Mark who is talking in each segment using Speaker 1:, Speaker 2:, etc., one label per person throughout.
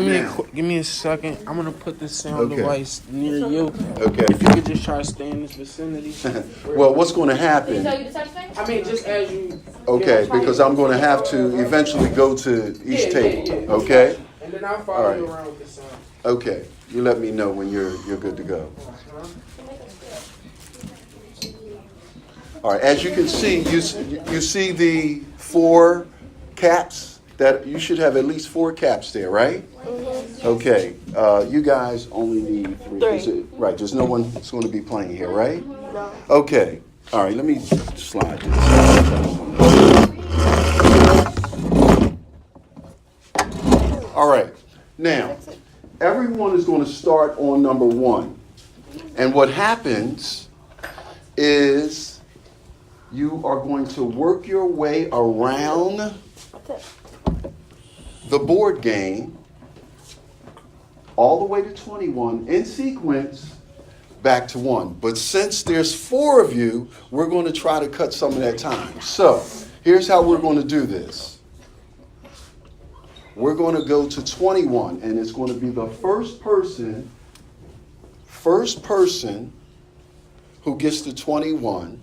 Speaker 1: Give me a second. I'm gonna put this sound device near you.
Speaker 2: Okay.
Speaker 1: If you could just try to stay in this vicinity.
Speaker 2: Well, what's going to happen?
Speaker 1: I mean, just as you.
Speaker 2: Okay, because I'm going to have to eventually go to each table.
Speaker 1: Yeah.
Speaker 2: Okay.
Speaker 1: And then I'll follow you around with the sound.
Speaker 2: Okay. You let me know when you're good to go. All right. As you can see, you see the 4 caps. That you should have at least 4 caps there, right? Mm-hmm. Okay. You guys only need 3. Right. There's no one that's going to be playing here, right?
Speaker 3: No.
Speaker 2: Okay. All right. Let me slide this. All right. Now, everyone is going to start on number 1. And what happens is you are going to work your way around the board game all the way to 21 in sequence back to 1. But since there's 4 of you, we're going to try to cut some of that time. So here's how we're going to do this. We're going to go to 21, and it's going to be the first person who gets to 21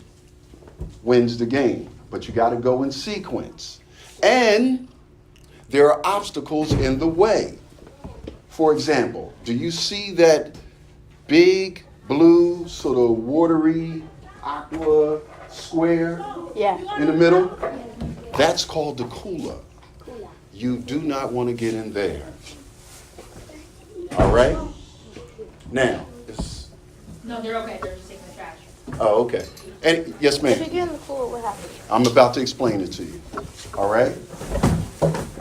Speaker 2: wins the game. But you got to go in sequence. And there are obstacles in the way. For example, do you see that big blue sort of watery aqua square in the middle? That's called the cooler. You do not want to get in there. All right? Now,
Speaker 4: no, they're okay. They're just taking the trash.
Speaker 2: Oh, okay. And yes, ma'am.
Speaker 3: If you get in the cooler, what happens?
Speaker 2: I'm about to explain it to you. All right?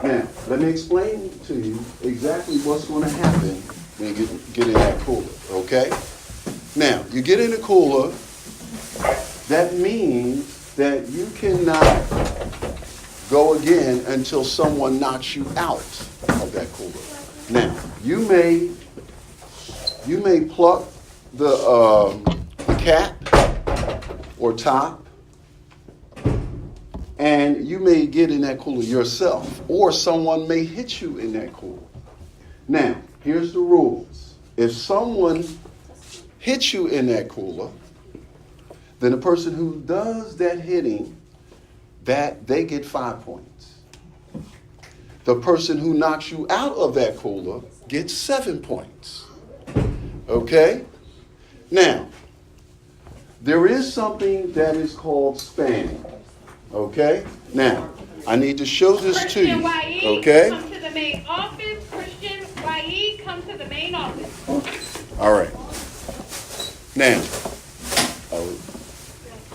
Speaker 2: Now, let me explain to you exactly what's going to happen when you get in that cooler, okay? Now, you get in the cooler, that means that you cannot go again until someone knocks you out of that cooler. Now, you may pluck the cap or top, and you may get in that cooler yourself, or someone may hit you in that cooler. Now, here's the rules. If someone hits you in that cooler, then the person who does that hitting, they get 5 points. The person who knocks you out of that cooler gets 7 points. Okay? Now, there is something that is called spanning. Okay? Now, I need to show this to you. Okay?
Speaker 4: Come to the main office. Christian YE, come to the main office.
Speaker 2: All right. Now,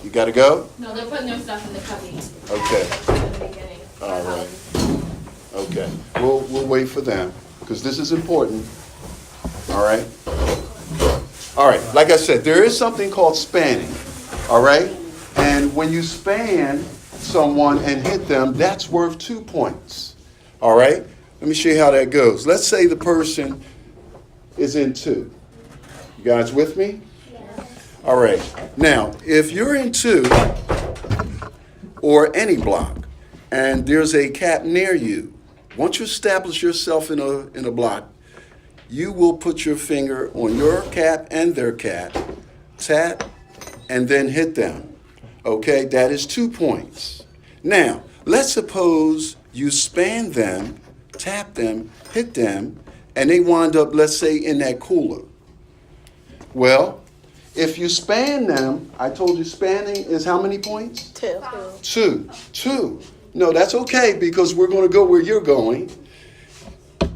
Speaker 2: you got to go?
Speaker 4: No, they're putting their stuff in the cubby.
Speaker 2: Okay.
Speaker 4: In the beginning.
Speaker 2: All right. Okay. We'll wait for them because this is important. All right? All right. Like I said, there is something called spanning. All right? And when you span someone and hit them, that's worth 2 points. All right? Let me show you how that goes. Let's say the person is in 2. You guys with me? All right. Now, if you're in 2 or any block and there's a cap near you, once you establish yourself in a block, you will put your finger on your cap and their cap, tap, and then hit them. Okay, that is 2 points. Now, let's suppose you span them, tap them, hit them, and they wind up, let's say, in that cooler. Well, if you span them, I told you spanning is how many points?
Speaker 3: 2.
Speaker 2: 2. No, that's okay because we're going to go where you're going.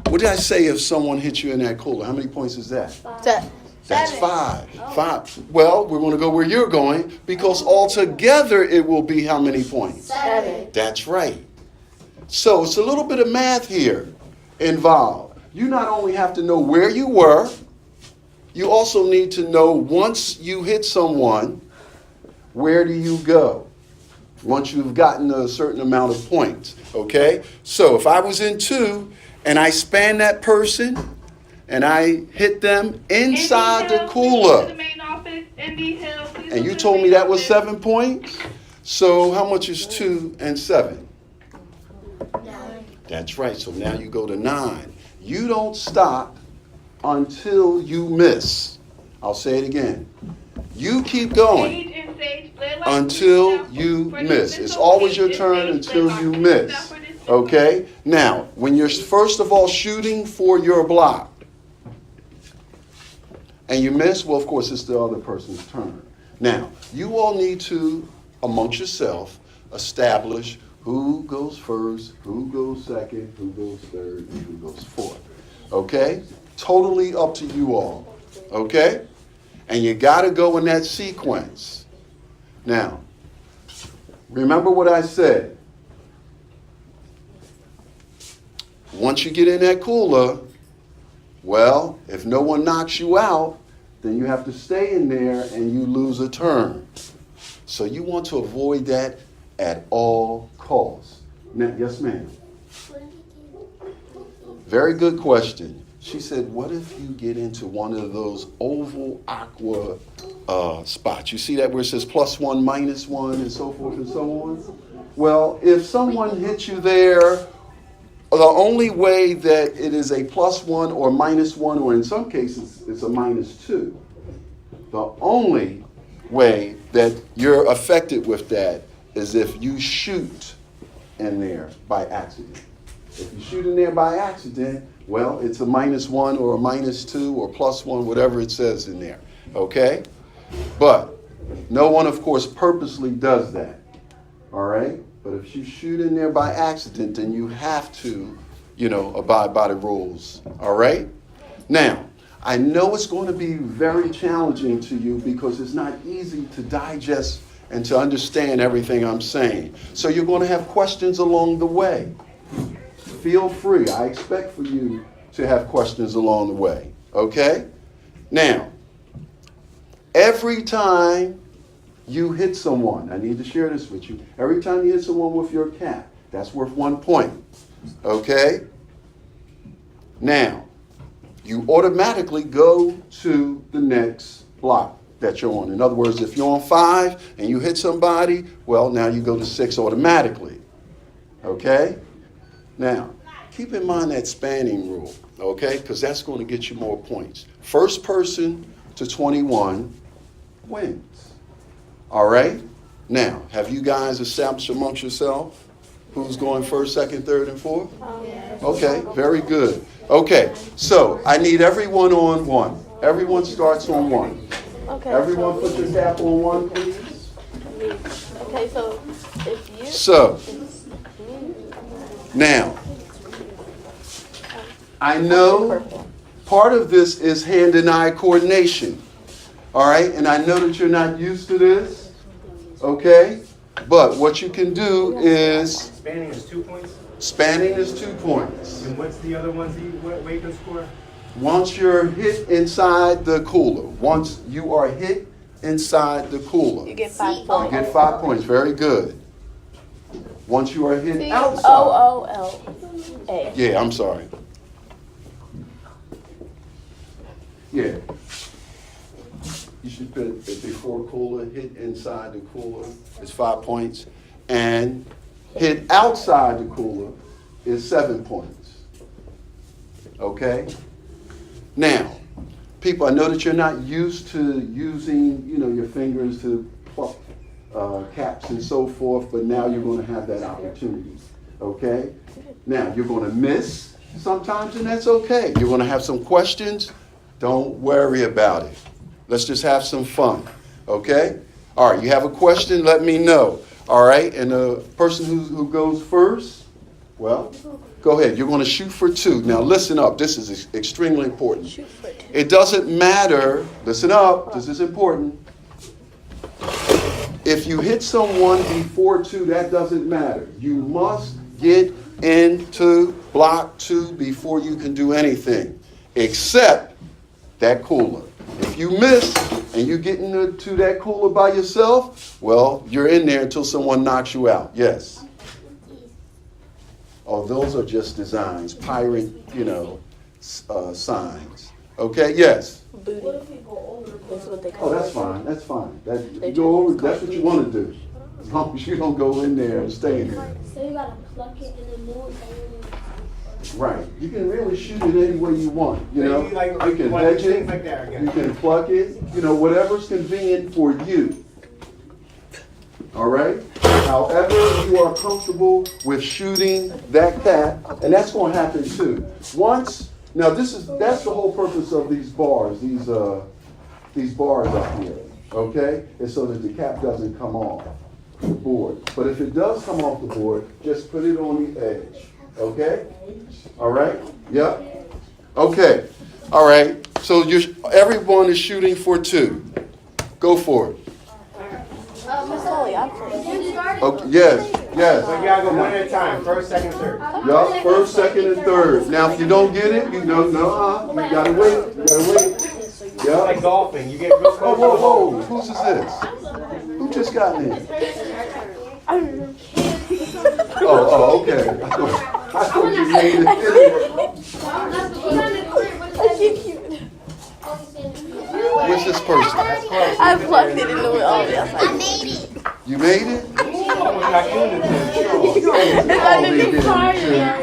Speaker 2: What did I say if someone hit you in that cooler? How many points is that?
Speaker 3: 7.
Speaker 2: That's 5. 5. Well, we're going to go where you're going because altogether it will be how many points?
Speaker 3: 7.
Speaker 2: That's right. So it's a little bit of math here involved. You not only have to know where you were, you also need to know once you hit someone, where do you go? Once you've gotten a certain amount of points, okay? So if I was in 2 and I span that person and I hit them inside the cooler, and you told me that was 7 points, so how much is 2 and 7?
Speaker 3: 9.
Speaker 2: That's right. So now you go to 9. You don't stop until you miss. I'll say it again. You keep going until you miss. It's always your turn until you miss. Okay? Now, when you're first of all shooting for your block and you miss, well, of course, it's the other person's turn. Now, you all need to, amongst yourself, establish who goes first, who goes second, who goes third, and who goes fourth. Okay? Totally up to you all. Okay? And you got to go in that sequence. Now, remember what I said. Once you get in that cooler, well, if no one knocks you out, then you have to stay in there and you lose a turn. So you want to avoid that at all costs. Now, yes, ma'am. Very good question. She said, what if you get into one of those oval aqua spots? You see that where it says +1, -1, and so forth and so on? Well, if someone hits you there, the only way that it is a +1 or -1, or in some cases it's a -2, the only way that you're affected with that is if you shoot in there by accident. If you shoot in there by accident, well, it's a -1 or a -2 or +1, whatever it says in there, okay? But no one, of course, purposely does that, all right? But if you shoot in there by accident, then you have to, abide by the rules, all right? Now, I know it's going to be very challenging to you because it's not easy to digest and to understand everything I'm saying. So you're going to have questions along the way. Feel free. I expect for you to have questions along the way, okay? Now, every time you hit someone, I need to share this with you. Every time you hit someone with your cap, that's worth 1 point, okay? Now, you automatically go to the next block that you're on. In other words, if you're on 5 and you hit somebody, well, now you go to 6 automatically, okay? Now, keep in mind that spanning rule, okay? Because that's going to get you more points. First person to 21 wins. All right? Now, have you guys established amongst yourself who's going first, second, third, and fourth? Okay, very good. Okay, so I need everyone on 1. Everyone starts on 1.
Speaker 3: Okay.
Speaker 2: Everyone put your cap on 1, please.
Speaker 3: Okay, so if you...
Speaker 2: So, now, I know part of this is hand and eye coordination. All right? And I know that you're not used to this. Okay? But what you can do is...
Speaker 5: Spanning is 2 points?
Speaker 2: Spanning is 2 points.
Speaker 5: And what's the other ones where you can score?
Speaker 2: Once you're hit inside the cooler. Once you are hit inside the cooler.
Speaker 3: You get 5 points.
Speaker 2: You get 5 points. Very good. Once you are hit outside.
Speaker 3: C-O-O-L-A.
Speaker 2: Yeah, I'm sorry. Yeah. You should put it before cooler, hit inside the cooler is 5 points. And hit outside the cooler is 7 points. Okay? Now, people, I know that you're not used to using, your fingers to pluck caps and so forth, but now you're going to have that opportunity. Okay? Now, you're going to miss sometimes, and that's okay. You're going to have some questions. Don't worry about it. Let's just have some fun. Okay? All right, you have a question, let me know. All right, and the person who goes first, well, go ahead. You're going to shoot for 2. Now, listen up. This is extremely important.
Speaker 3: Shoot for 2.
Speaker 2: It doesn't matter. Listen up. This is important. If you hit someone before 2, that doesn't matter. You must get into block 2 before you can do anything, except that cooler. If you miss and you get into that cooler by yourself, well, you're in there until someone knocks you out. Yes. Oh, those are just designs, pirate, signs. Okay, yes.
Speaker 3: Booty. That's what they call
Speaker 2: Oh, that's fine. That's fine. You go over. That's what you want to do. As long as you don't go in there and stay in there.
Speaker 6: So you gotta pluck it and then move
Speaker 2: Right. You can really shoot it any way you want. You know,
Speaker 5: You like-
Speaker 2: you can
Speaker 5: like
Speaker 2: hedge it.
Speaker 5: things like that, I guess.
Speaker 2: You can pluck it. You know, whatever's convenient for you. All right. However, you are comfortable with shooting that cat, and that's going to happen too. Once now, that's the whole purpose of these bars. These bars up here. Okay, is so that the cap doesn't come off the board. But if it does come off the board, just put it on the edge. Okay? All right? Yep. Okay. All right. So everyone is shooting for 2. Go for it.
Speaker 3: Miss Holly, I'm first.
Speaker 2: Okay. Yes. Yes.
Speaker 5: So you gotta go one at a time, first, second, third.
Speaker 2: Yup. First, second, and third. Now, if you don't get it, you know, you gotta wait. You gotta wait.
Speaker 5: It's like
Speaker 2: Yep.
Speaker 5: golfing, you get real
Speaker 2: Oh,
Speaker 5: close.
Speaker 2: whoa, whoa. Whose is this? Who just got in? Oh, okay. I thought you made it.
Speaker 3: She's cute.
Speaker 2: What's this person?
Speaker 3: I plugged it into it. Oh, yes, I did.
Speaker 2: You made it?
Speaker 3: It's underneath fire.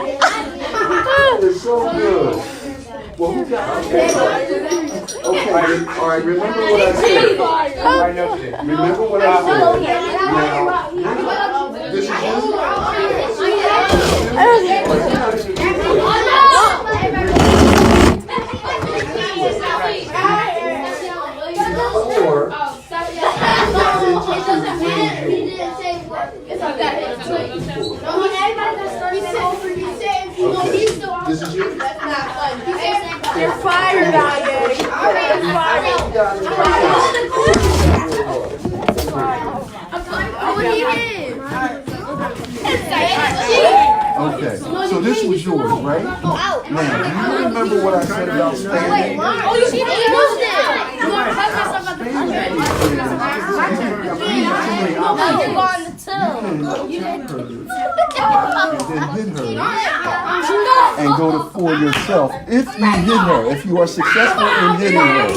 Speaker 2: It's so good. Well, who got it? Okay, all right, remember what I said.
Speaker 5: I know it.
Speaker 2: Remember what I said. Now, this is you? Or, this is you?
Speaker 3: You're fired, Aya.
Speaker 2: Okay, so this was yours, right? Now, do you remember what I said about standing? And go to 4 yourself if you hit her, if you are successful in hitting her.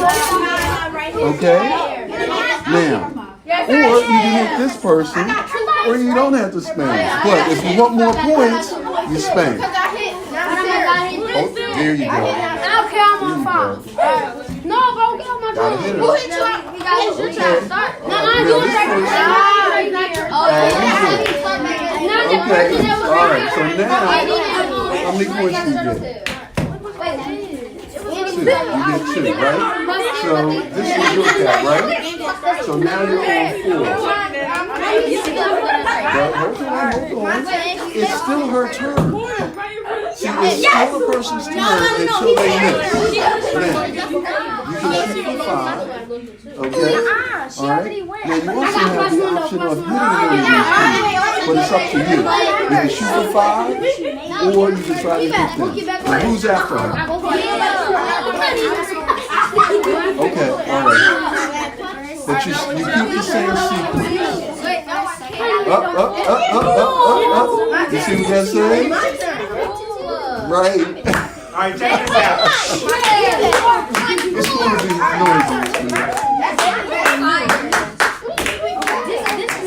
Speaker 2: Okay? Now, or you can hit this person, or you don't have to spam. But if you want more points, you spam. Oh, there you go.
Speaker 6: Okay, I'm on 5. No, bro, get on my
Speaker 2: Gotta
Speaker 6: phone.
Speaker 2: hit her.
Speaker 6: Who hit you up? You guys, you're trying to start. No,
Speaker 2: Now,
Speaker 6: you
Speaker 2: this
Speaker 6: right
Speaker 2: person- Okay, all right, so now, how many points do you get? 2. You get 2, right? So this is your cat, right? So now you're on 4. But hold on. It's still her turn. See, it's still the person's turn until they miss. Now, you can shoot for 5. Okay? All right? Now, you also have the option of hitting one of these two, but it's up to you. You can shoot for 5, or you can try to hit them. Now, who's after her? Okay, all right. But you keep the same sequence. Up. You see what that says? Right.
Speaker 5: All right, check this out.
Speaker 2: It's going to be noisy.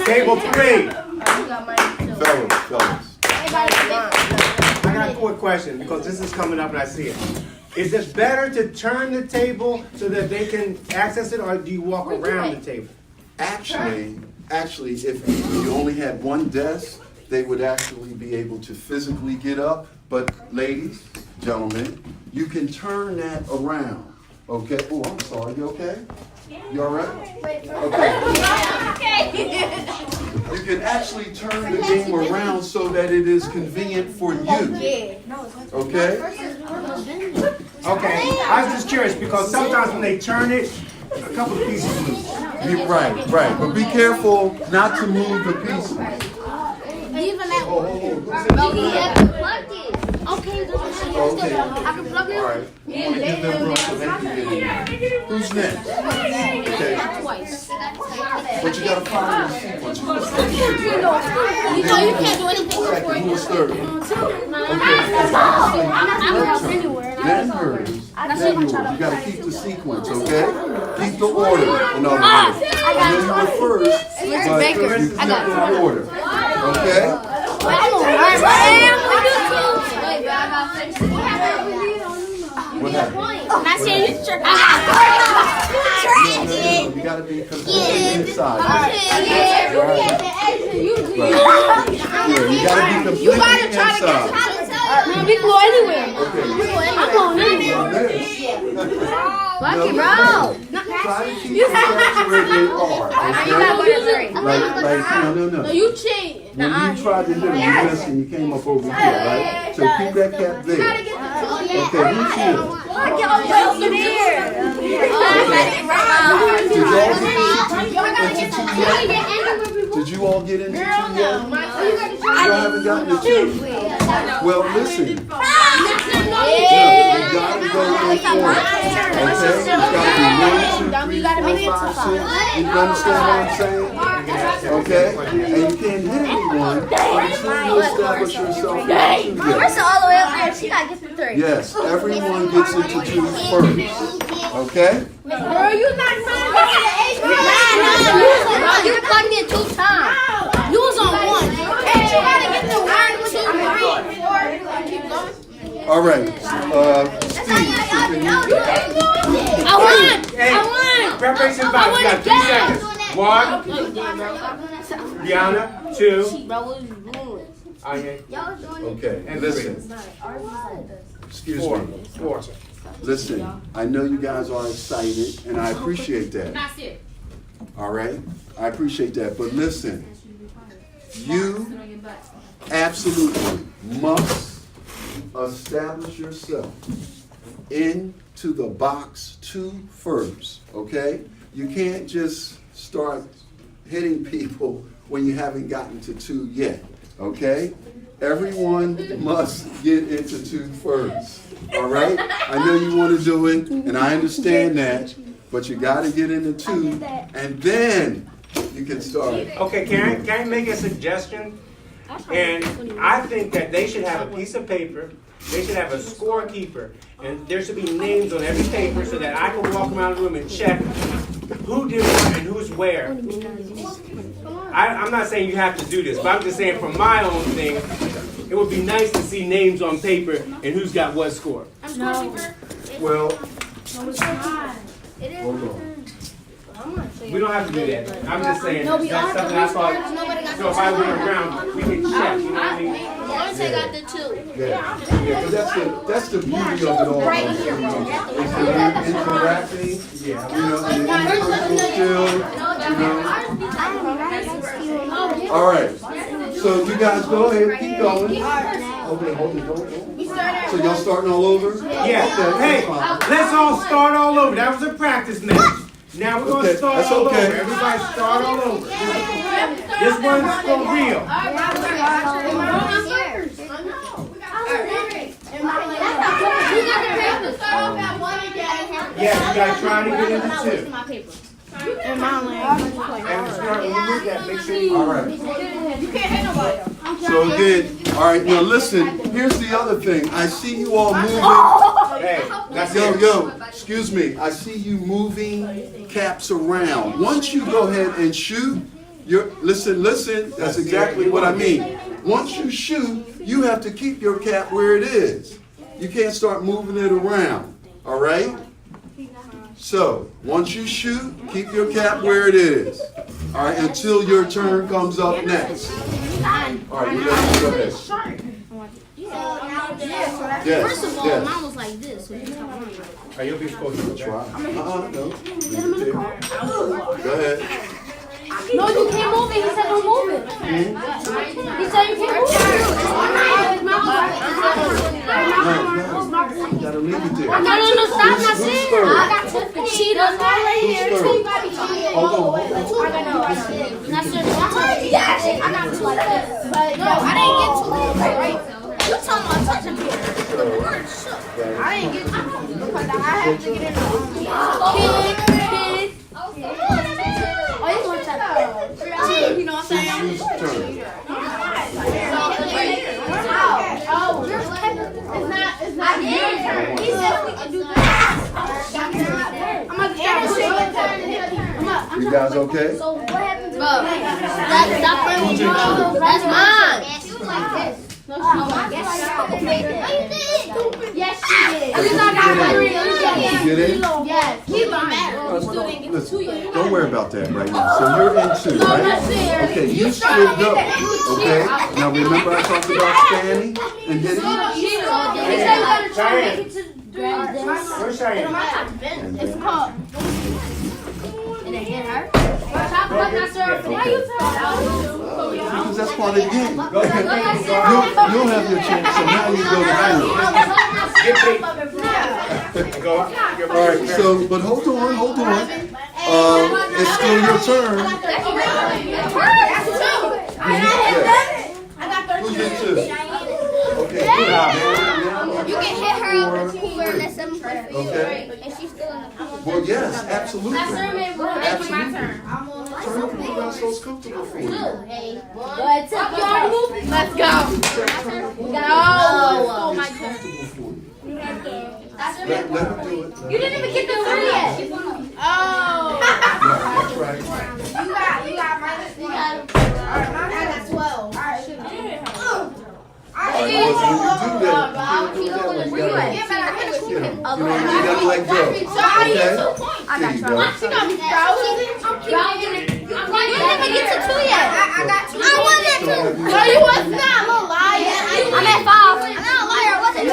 Speaker 5: Table 3.
Speaker 2: Fellas.
Speaker 5: I got a quick question because this is coming up and I see it. Is it better to turn the table so that they can access it, or do you walk around the table?
Speaker 2: Actually, if you only had one desk, they would actually be able to physically get up. But ladies, gentlemen, you can turn that around. Okay? Oh, I'm sorry. You okay? You all right? Okay. You can actually turn the game around so that it is convenient for you. Okay?
Speaker 5: Okay, I was just curious because sometimes when they turn it, a couple of pieces move.
Speaker 2: Right. But be careful not to move the pieces.
Speaker 6: Okay, I can plug it.
Speaker 2: All right. You want to give them room so they can get in there. Who's next? Okay.
Speaker 6: Twice.
Speaker 2: But you got to follow the sequence. Who was first?
Speaker 6: You know you can't do anything
Speaker 2: Second.
Speaker 6: before
Speaker 2: Who
Speaker 6: you.
Speaker 2: was third? Then hers. Then yours. You got to keep the sequence, okay? Keep the order, in other words. And then you were first, but you keep the order. Okay? What happened?
Speaker 6: And I said, you
Speaker 2: No, you gotta be completely inside. Yeah, you gotta be completely inside.
Speaker 6: Man, we go anywhere.
Speaker 2: Okay.
Speaker 6: I'm going anywhere. Lucky, bro.
Speaker 2: Try to keep it saturated hard. Okay? No.
Speaker 6: You cheat.
Speaker 2: When you tried to do it, you missed and you came up over here, right? So keep that cap there. Okay, who's here? Did you all get into two yet? You haven't gotten into two? Well, listen. You gotta go in for it. Okay? You gotta be 1, 2, 3, 4, 5, 6. You understand what I'm saying? Okay? And you can't hit anyone until you establish yourself in two yet.
Speaker 6: all the way up there. She gotta get the 3.
Speaker 2: Yes, everyone gets into two first. Okay?
Speaker 6: Bro, you not trying to get to the 8th grade. No, you plugged in 2 times. You was on 1. And you gotta get to 1, 2, 3, 4.
Speaker 2: All right. Steve,
Speaker 6: I won.
Speaker 5: Hey, preparation box. You got 3 seconds. 1. Diana. 2.
Speaker 2: okay,
Speaker 5: And
Speaker 2: listen. Excuse me.
Speaker 5: 4.
Speaker 2: Listen, I know you guys are excited, and I appreciate that. All right? I appreciate that. But listen, you absolutely must establish yourself into the box 2 first, okay? You can't just start hitting people when you haven't gotten to 2 yet, okay? Everyone must get into 2 first, all right? I know you want to do it, and I understand that, but you got to get into 2, and then you can start.
Speaker 5: Okay, can I make a suggestion? And I think that they should have a piece of paper, they should have a scorekeeper, and there should be names on every paper so that I can walk around the room and check who did what and who's where. I'm not saying you have to do this, but I'm just saying for my own thing, it would be nice to see names on paper and who's got what score.
Speaker 2: Well, hold on.
Speaker 5: We don't have to do that. I'm just saying that's something I thought. So if I went around, we can check. You know what I mean?
Speaker 6: got the 2.
Speaker 2: Yeah, but that's the beauty of it all. Right here. It's the interacting, you know, the interpersonal skills, you know. All right. So you guys go ahead, keep going. Hold it. So y'all starting all over?
Speaker 5: Yeah.
Speaker 2: Okay,
Speaker 5: Hey,
Speaker 2: that's fine.
Speaker 5: let's all start all over. That was a practice match. Now we're going to start
Speaker 2: that's
Speaker 5: all
Speaker 2: okay.
Speaker 5: over. Everybody start all over. This one's for real. Yeah, you got to try to get into 2. And start when you do that, make sure you...
Speaker 2: All right. So again, all right, now listen, here's the other thing. I see you all moving.
Speaker 5: Hey, that's it.
Speaker 2: Yo, excuse me. I see you moving caps around. Once you go ahead and shoot, listen, that's exactly what I mean. Once you shoot, you have to keep your cap where it is. You can't start moving it around, all right? So, once you shoot, keep your cap where it is. All right, until your turn comes up next. All right, you guys go ahead. Yes,
Speaker 6: First of all,
Speaker 2: yes.
Speaker 6: mine was like this. So
Speaker 5: You'll be supposed to
Speaker 2: Try. No. Go ahead.
Speaker 6: no, you can't move it. He said don't move it. He said you can't move it.
Speaker 2: You gotta leave it there.
Speaker 6: No, stop not
Speaker 2: Who's
Speaker 6: saying.
Speaker 2: third?
Speaker 6: I got the cheetahs all right here.
Speaker 2: Who's third? Hold on.
Speaker 6: That's your yes, I got 2 like this. No, I didn't get 2 right. You talking about touching me? The word shook. I didn't get 2 because I have to get in the kid. Oh, you want that? You know what I'm saying?
Speaker 2: Whose turn?
Speaker 6: It's not here. He said we can do that.
Speaker 2: You guys okay?
Speaker 6: So what happened to that's mine. Yes, she did.
Speaker 2: Did you get in?
Speaker 6: Yes. Keep on matter.
Speaker 2: Listen, don't worry about that right now. So you're in 2, right? Okay, you still go. Okay? Now remember I talked about Fanny and Diddy?
Speaker 5: Cheyenne. Where's Cheyenne?
Speaker 6: It's called. And it hit her.
Speaker 2: Because that's part of the game.
Speaker 5: Go ahead.
Speaker 2: You'll have your chance, so now you go to 4.
Speaker 5: Go.
Speaker 2: All right, so, but hold on. It's still your turn. Who did 2? Okay, good.
Speaker 6: You can hit her up with cooler and let someone put her feet, and she's still in the pool.
Speaker 2: Well, yes, absolutely.
Speaker 6: Absolutely.
Speaker 2: Turn up when that's so comfortable for you.
Speaker 6: Let's go.
Speaker 2: Oh, my turn. Let him do it.
Speaker 6: You didn't even get the 3 yet. Oh.
Speaker 2: That's right.
Speaker 6: You got minus 1. Alright, I got 12. Alright.
Speaker 2: When you do that, you gotta let go. Okay?
Speaker 6: I got you. She got me frozen. You didn't even get to 2 yet. I got 2. I was at 2. No, you was not. I'm a liar. I'm at 5. I'm not a liar. I wasn't 2.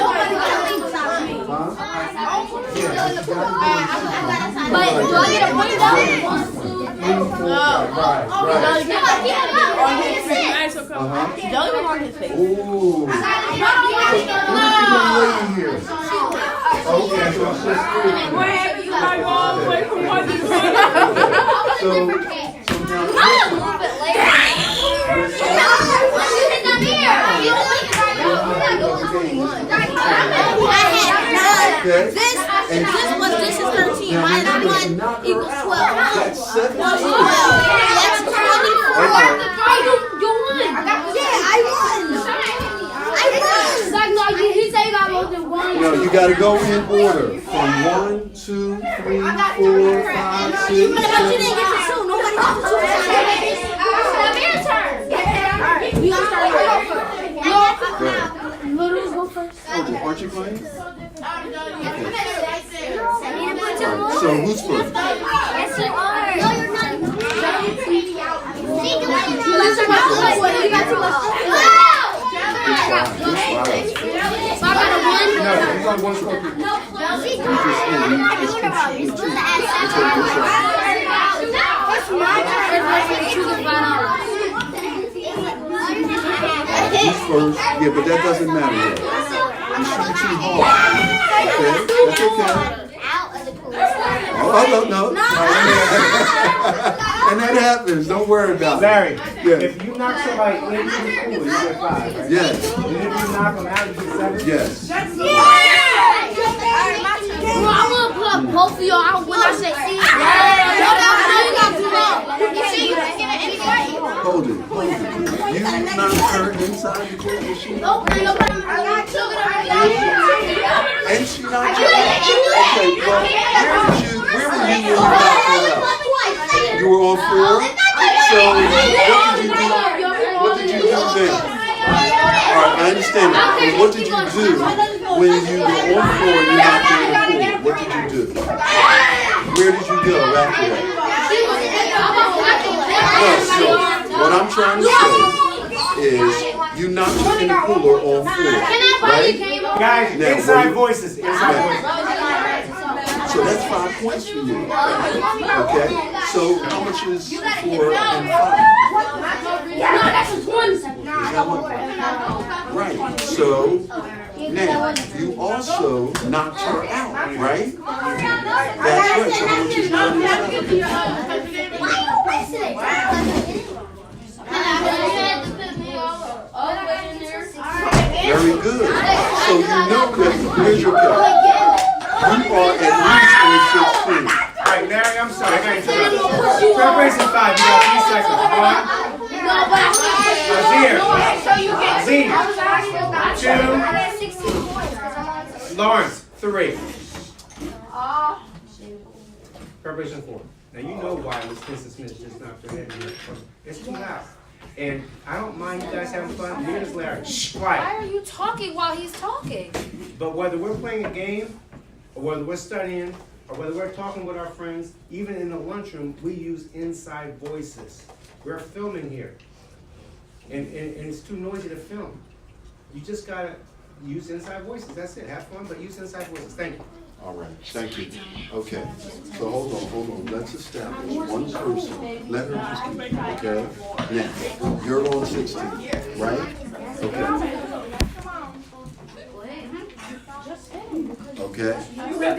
Speaker 6: But do I get a point though? No.
Speaker 3: Don't even on his face.
Speaker 2: Ooh. Who's waiting here? Okay, so it's just 3. So okay.
Speaker 6: This is 13. Minus 1 equals 12.
Speaker 2: That's 17.
Speaker 6: That's 24. You won. Yeah, I won. He said you got more than 1.
Speaker 2: No, you got to go in order from 1, 2, 3, 4, 5, 6, 7.
Speaker 6: But you didn't get to 2. Nobody got to 2. It's turn. We gonna start Little go first.
Speaker 2: Oh, aren't you playing?
Speaker 6: So
Speaker 2: So who's first?
Speaker 6: yes, sir. No, you're not.
Speaker 2: No, he's on 1 scorekeeper. Who's first? Yeah, but that doesn't matter yet. You shoot too hard. Okay, that's okay. Oh, no. And that happens. Don't worry about it.
Speaker 5: Larry,
Speaker 2: Yes.
Speaker 5: if you knock somebody into the pool, you get 5, right?
Speaker 2: Yes.
Speaker 5: And if you knock them out, you get 7?
Speaker 2: Yes.
Speaker 6: Bro, I'm gonna put up both of y'all when I say see.
Speaker 2: Hold it. You knocked her inside the goal machine? And she knocked you out? Okay, well, where were you when you knocked her out? You were on 4? So, what did you do then? Alright, I understand that. But what did you do when you were on 4 and you knocked her in the pool? What did you do? Where did you go after that? No, so, what I'm trying to say is you knocked her in the cooler on 4, right?
Speaker 5: Guys,
Speaker 2: Now,
Speaker 5: inside voices. Inside voices.
Speaker 2: So that's 5 points for you. Okay? So how much is 4 and 5? Right. So now you also knocked her out, right? That's right. So how much is 9 Very good. So you know that here's your catch. You are at least in 16.
Speaker 5: Alright, Larry, I'm sorry. I got to interrupt. Preparation 5, you got 3 seconds. 1. 2. Lawrence, 3. Preparation 4. Now you know why Miss Smith just knocked her head in. It's too loud. And I don't mind you guys having fun. Neither does Larry.
Speaker 6: Why
Speaker 5: Quiet.
Speaker 6: are you talking while he's talking?
Speaker 5: But whether we're playing a game, or whether we're studying, or whether we're talking with our friends, even in the lunchroom, we use inside voices. We're filming here. And it's too noisy to film. You just gotta use inside voices. That's it. Have fun, but use inside voices. Thank you.
Speaker 2: All right, thank you. Okay, so hold on. Let's establish one person. Let her just keep, okay? Now, you're on 16, right? Okay. Okay?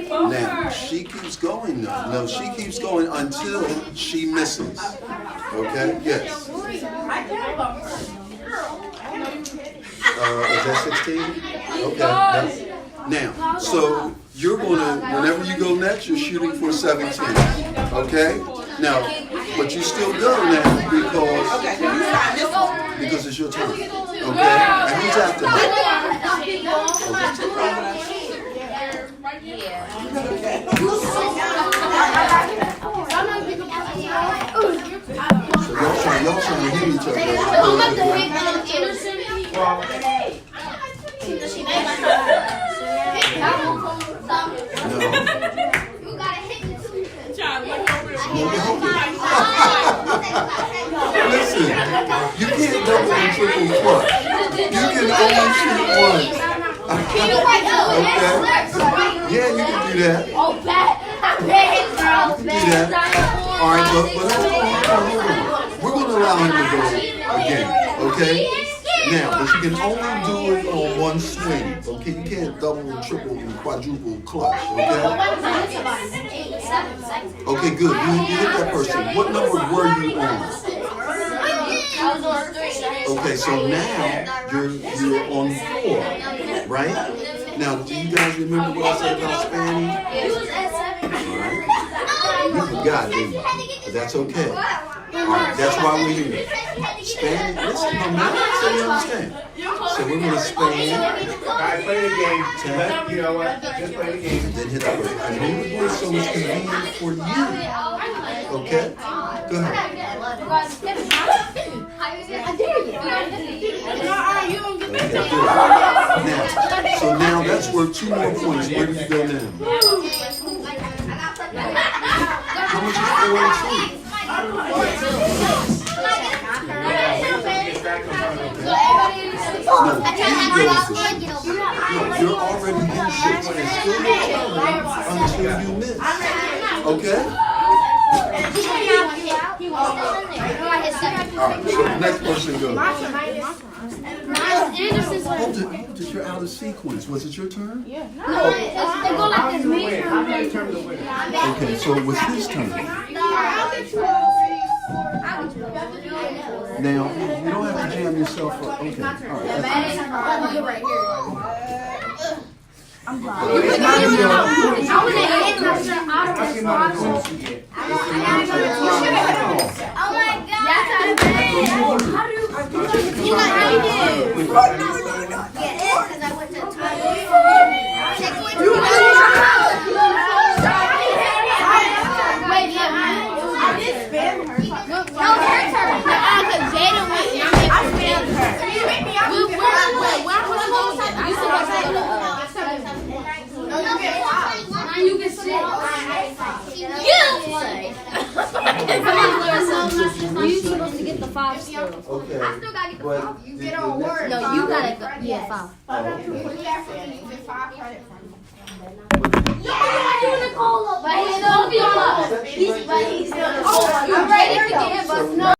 Speaker 2: Now, she keeps going now. No, she keeps going until she misses. Okay? Yes. Is that 16? Okay. Now, so you're gonna, whenever you go next, you're shooting for 17. Okay? Now, but you still go now because it's your turn. Okay? And who's after that? So y'all trying to hit each other. Listen, you can't double and triple clutch. You can only shoot once. Okay? Yeah, you can do that. You can do that. All right, but hold on. We're going to allow him to go again, okay? Now, but you can only do it on one swing, okay? You can't double and triple and quadruple clutch, okay? Okay, good. You hit that person. What number were you on? Okay, so now you're on 4, right? Now, do you guys remember what I said about Spanny? All right. You forgot, didn't you? But that's okay. All right, that's why we're here. Span, listen, my man, so you understand. So we're going to span.
Speaker 5: All right, play the game. You know what? Just play the game.
Speaker 2: And then hit the break. And then we're going so it's convenient for you. Okay? Go ahead. Now, so now that's worth 2 more points. Where do you go now? How much is 4 and 2? No, you're already in 6 and still until you miss. Okay? Alright, so the next person goes. Hold it, you're out of sequence. Was it your turn? Yeah. Okay, so it was his turn. Now, you don't have to jam yourself up. Okay, alright.
Speaker 6: You're supposed to get the 5 still.
Speaker 2: Okay. But
Speaker 3: You get all words.
Speaker 6: No, you gotta go. Yeah, 5. But he's still be on. He's still. I'm ready to get him, but no.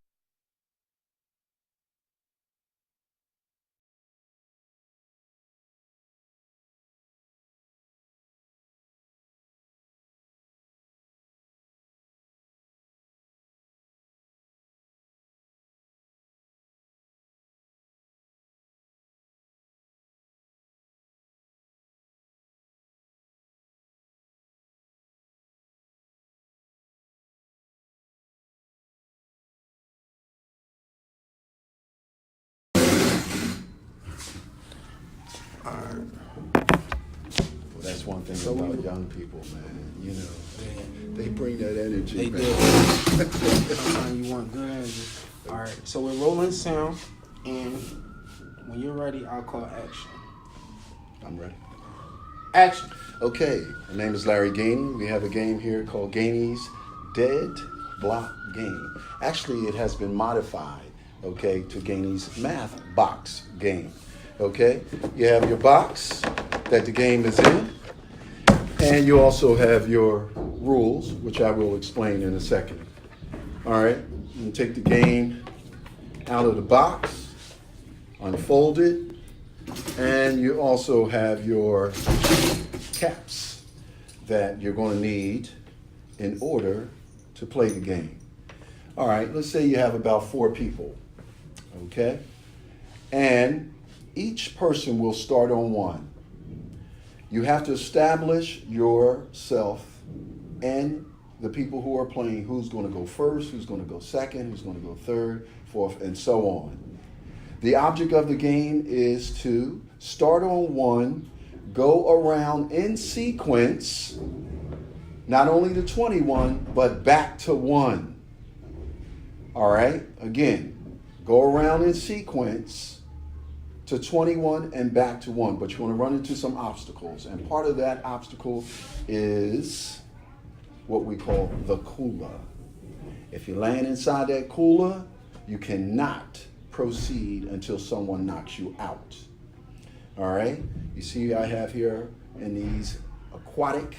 Speaker 2: Well, that's one thing about young people, man. You know, they bring that energy.
Speaker 1: They
Speaker 2: man.
Speaker 1: do. Sometimes you want good energy. All right, so we're rolling sound, and when you're ready, I'll call action.
Speaker 2: I'm ready.
Speaker 1: Action.
Speaker 2: Okay, my name is Larry Gainey. We have a game here called Gainey's Dead Block Game. Actually, it has been modified, okay, to Gainey's Math Box Game. Okay, you have your box that the game is in, and you also have your rules, which I will explain in a second. All right, you take the game out of the box, unfold it, and you also have your caps that you're going to need in order to play the game. All right, let's say you have about 4 people, okay? And each person will start on 1. You have to establish yourself and the people who are playing, who's going to go first, who's going to go second, who's going to go third, fourth, and so on. The object of the game is to start on 1, go around in sequence, not only to 21, but back to 1. All right, again, go around in sequence to 21 and back to 1, but you're going to run into some obstacles, and part of that obstacle is what we call the cooler. If you're laying inside that cooler, you cannot proceed until someone knocks you out. All right, you see I have here in these aquatic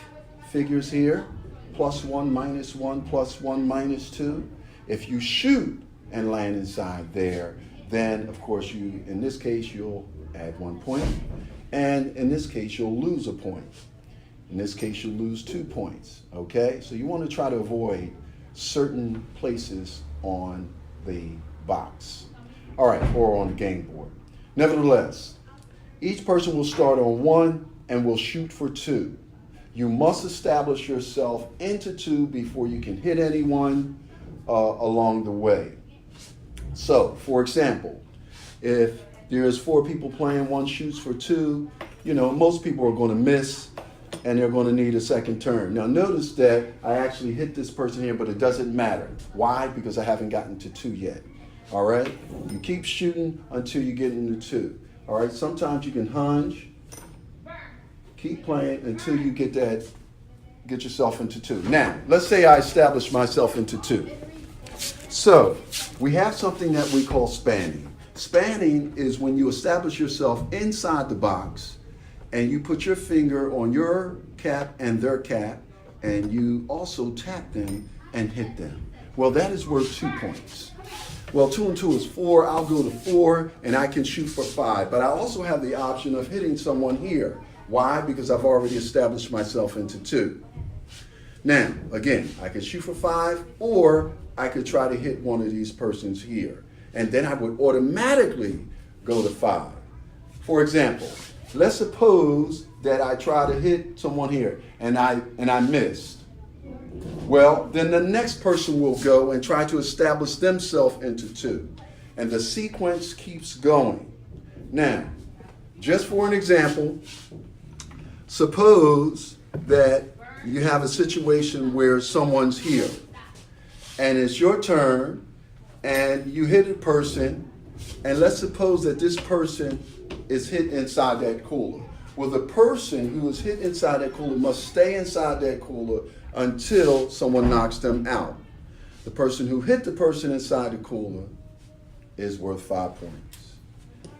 Speaker 2: figures here, +1, -1, +1, -2. If you shoot and land inside there, then of course you, in this case, you'll add 1 point, and in this case you'll lose a point. In this case you'll lose 2 points, okay? So you want to try to avoid certain places on the box. All right, or on the game board. Nevertheless, each person will start on 1 and will shoot for 2. You must establish yourself into 2 before you can hit anyone along the way. So, for example, if there's 4 people playing, 1 shoots for 2, you know, most people are going to miss and they're going to need a second turn. Now notice that I actually hit this person here, but it doesn't matter. Why? Because I haven't gotten to 2 yet. All right? You keep shooting until you get into 2. All right? Sometimes you can hunch, keep playing until you get yourself into 2. Now, let's say I establish myself into 2. So, we have something that we call spanning. Spanning is when you establish yourself inside the box and you put your finger on your cap and their cap and you also tap them and hit them. Well, that is worth 2 points. Well, 2 and 2 is 4. I'll go to 4 and I can shoot for 5. But I also have the option of hitting someone here. Why? Because I've already established myself into 2. Now, again, I could shoot for 5 or I could try to hit one of these persons here. And then I would automatically go to 5. For example, let's suppose that I try to hit someone here and I missed. Well, then the next person will go and try to establish themselves into 2. And the sequence keeps going. Now, just for an example, suppose that you have a situation where someone's here and it's your turn and you hit a person, and let's suppose that this person is hit inside that cooler. Well, the person who is hit inside that cooler must stay inside that cooler until someone knocks them out. The person who hit the person inside the cooler is worth 5 points.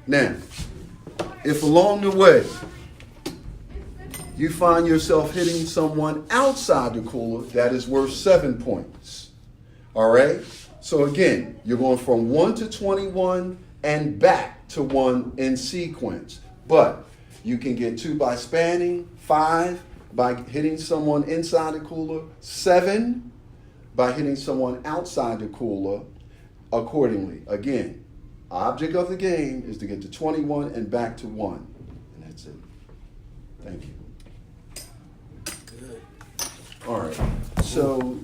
Speaker 2: Now, if along the way you find yourself hitting someone outside the cooler, that is worth 7 points. All right? So again, you're going from 1 to 21 and back to 1 in sequence. But you can get 2 by spanning, 5 by hitting someone inside the cooler, 7 by hitting someone outside the cooler accordingly. Again, object of the game is to get to 21 and back to 1. And that's it. Thank you.
Speaker 1: Good.
Speaker 2: All right. So